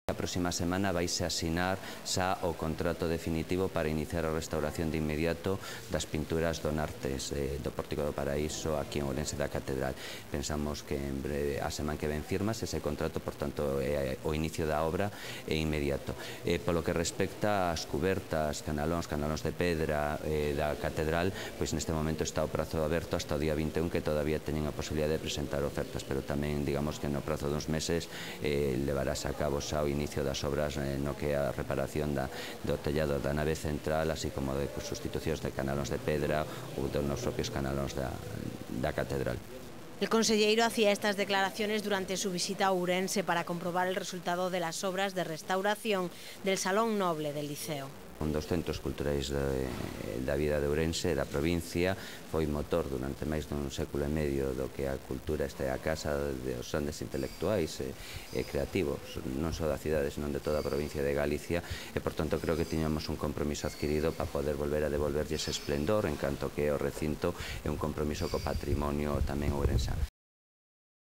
A próxima semana vaise asinar xa o contrato definitivo para iniciar a restauración de inmediato das pinturas do Nartes do Pórtico do Paraíso aquí en Ourense da Catedral. Pensamos que en breve, a semana que ven firmas ese contrato, por tanto o inicio da obra é inmediato. Polo que respecta ás cubertas, canalóns de pedra da Catedral, pois neste momento está o prazo aberto hasta o día 21, que todavía teñen a posibilidade de presentar ofertas, pero tamén digamos que no prazo duns meses levarás a cabo xa o inicio das obras no que é a reparación do tellado da nave central, así como de sustitucións de canalóns de pedra ou dos propios canalóns da catedral. El conselleiro hacía estas declaraciones durante su visita a Ourense para comprobar el resultado de las obras de restauración del Salón Noble del Liceo. Un dos centros culturais da vida de Ourense, da provincia, foi motor durante máis dun século e medio do que a cultura este a casa dos grandes intelectuais e creativos, non só da cidade, senón de toda a provincia de Galicia, e, por tanto, creo que tiñamos un compromiso adquirido para poder volver a devolverlle ese esplendor, en canto que o recinto é un compromiso co patrimonio tamén ourensán.